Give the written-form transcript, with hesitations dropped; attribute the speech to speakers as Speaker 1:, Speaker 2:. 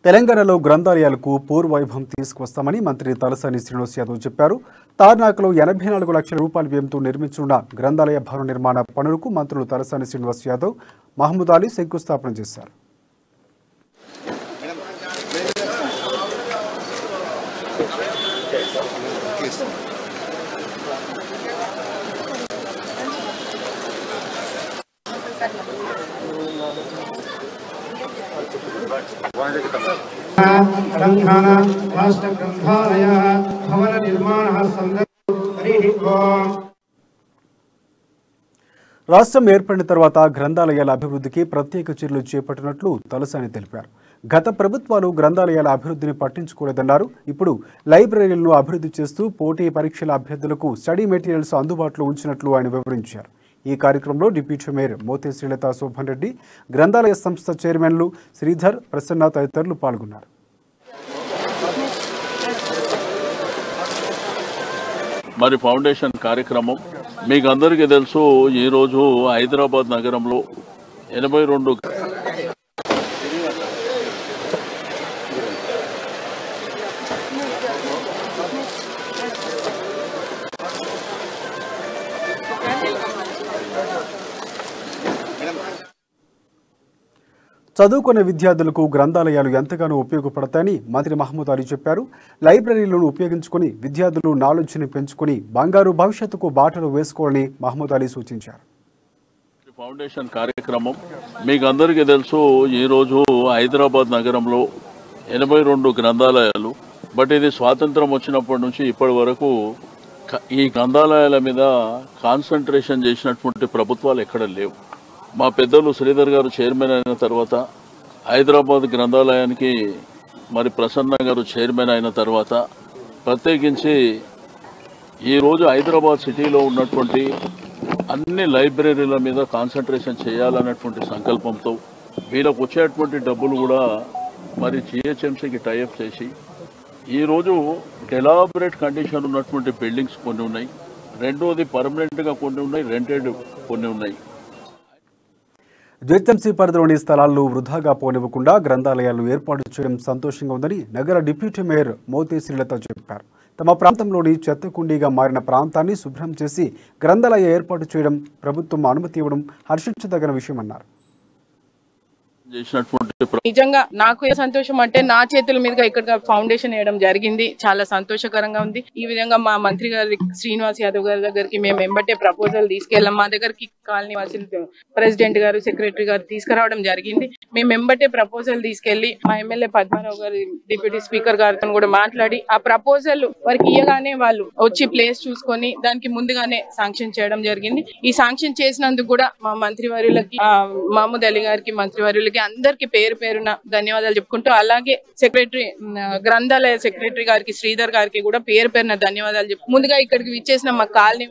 Speaker 1: తెలంగాణలో గ్రంథాలయాలకు పూర్వవైభవం తీసుకొస్తామని మంత్రి తలసాని శ్రీనివాస్ యాదవ్ చెప్పారు. తార్నాకలో 84 లక్షల రూపాయల వ్యయంతో నిర్మించనున్న గ్రంథాలయ భవన నిర్మాణ పనులకు మంత్రులు తలసాని శ్రీనివాస్ యాదవ్, మహమూద్ అలీ శంకుస్థాపన చేశారు.
Speaker 2: తెలంగాణ రాష్ట్ర గ్రంథాలయ భవన నిర్మాణ
Speaker 1: రాష్ట్రం ఏర్పడిన తర్వాత గ్రంథాలయాల అభివృద్ధికి ప్రత్యేక చర్యలు చేపట్టినట్లు తలసాని తెలిపారు. గత ప్రభుత్వాలు గ్రంథాలయాల అభివృద్ధిని పట్టించుకోలేదన్నారు. ఇప్పుడు లైబ్రరీలను అభివృద్ధి చేస్తూ పోటీ పరీక్షల అభ్యర్థులకు స్టడీ మెటీరియల్స్ అందుబాటులో ఉంచినట్లు ఆయన వివరించారు. ఈ కార్యక్రమంలో డిప్యూటీ మేయర్ మోతే శ్రీలత శోభన్ రెడ్డి, గ్రంథాలయ సంస్థ చైర్మన్లు శ్రీధర్, ప్రసన్న తదితరులు పాల్గొన్నారు.
Speaker 3: మరి ఫౌండేషన్ కార్యక్రమం మీకు అందరికీ తెలుసు. ఈరోజు హైదరాబాద్ నగరంలో 82
Speaker 1: చదువుకున్న విద్యార్థులకు గ్రంథాలయాలు ఎంతగానో ఉపయోగపడతాయని మంత్రి మహమూద్ అలీ చెప్పారు. లైబ్రరీలను ఉపయోగించుకుని విద్యార్థులు నాలెడ్జ్ని పెంచుకుని బంగారు భవిష్యత్తుకు బాటలు వేసుకోవాలని మహమూద్ అలీ సూచించారు.
Speaker 3: ఫౌండేషన్ కార్యక్రమం మీకు అందరికీ తెలుసు. ఈరోజు హైదరాబాద్ నగరంలో 82 గ్రంథాలయాలు. బట్ ఇది స్వాతంత్రం వచ్చినప్పటి నుంచి ఇప్పటి వరకు ఈ గ్రంథాలయాల మీద కాన్సన్ట్రేషన్ చేసినటువంటి ప్రభుత్వాలు ఎక్కడ లేవు. మా పెద్దలు శ్రీధర్ గారు చైర్మన్ అయిన తర్వాత, హైదరాబాద్ గ్రంథాలయానికి మరి ప్రసన్న గారు చైర్మన్ అయిన తర్వాత, ప్రత్యేకించి ఈరోజు హైదరాబాద్ సిటీలో ఉన్నటువంటి అన్ని లైబ్రరీల మీద కాన్సన్ట్రేషన్ చేయాలన్నటువంటి సంకల్పంతో వీళ్ళకు వచ్చేటువంటి డబ్బులు కూడా మరి జిహెచ్ఎంసీకి టైఅప్ చేసి ఈరోజు డెలాబరేట్ కండిషన్ ఉన్నటువంటి బిల్డింగ్స్ కొన్ని ఉన్నాయి. రెండోది పర్మనెంట్గా కొన్ని ఉన్నాయి, రెంటెడ్ కొన్ని ఉన్నాయి.
Speaker 1: జిహెచ్ఎంసీ పరిధిలోని స్థలాలను వృధాగా పోనివ్వకుండా గ్రంథాలయాలను ఏర్పాటు చేయడం సంతోషంగా ఉందని నగర డిప్యూటీ మేయర్ మోతే శ్రీలత చెప్పారు. తమ ప్రాంతంలోని చెత్త కుండీగా మారిన ప్రాంతాన్ని శుభ్రం చేసి గ్రంథాలయ ఏర్పాటు చేయడం ప్రభుత్వం అనుమతి ఇవ్వడం హర్షించదగిన విషయమన్నారు.
Speaker 4: నిజంగా నాకు ఏ సంతోషం అంటే నా చేతుల మీదుగా ఇక్కడ ఫౌండేషన్ వేయడం జరిగింది. చాలా సంతోషకరంగా ఉంది. ఈ విధంగా మా మంత్రి గారి శ్రీనివాస్ యాదవ్ గారి దగ్గరికి మేము వెంబటే ప్రపోజల్ తీసుకెళ్ళాం. మా దగ్గరికి కాలనీ వాసులు ప్రెసిడెంట్ గారు, సెక్రటరీ గారు తీసుకురావడం జరిగింది. మేము వెంబటే ప్రపోజల్ తీసుకెళ్లి మా ఎమ్మెల్యే పద్మారావు గారి డిప్యూటీ స్పీకర్ గారితో కూడా మాట్లాడి ఆ ప్రపోజల్ వారికి ఇయ్యగానే వాళ్ళు వచ్చి ప్లేస్ చూసుకొని దానికి ముందుగానే శాంక్షన్ చేయడం జరిగింది. ఈ శాంక్షన్ చేసినందుకు కూడా మా మంత్రివర్యులకి, మహమూద్ అలీ గారికి, మంత్రివర్యులకి అందరికి పేరు పేరున ధన్యవాదాలు చెప్పుకుంటూ, అలాగే సెక్రటరీ, గ్రంథాలయ సెక్రటరీ గారికి, శ్రీధర్ గారికి కూడా పేరు పేరున ధన్యవాదాలు చెప్పు. ముందుగా ఇక్కడికి విచ్చేసిన మా కాలనీ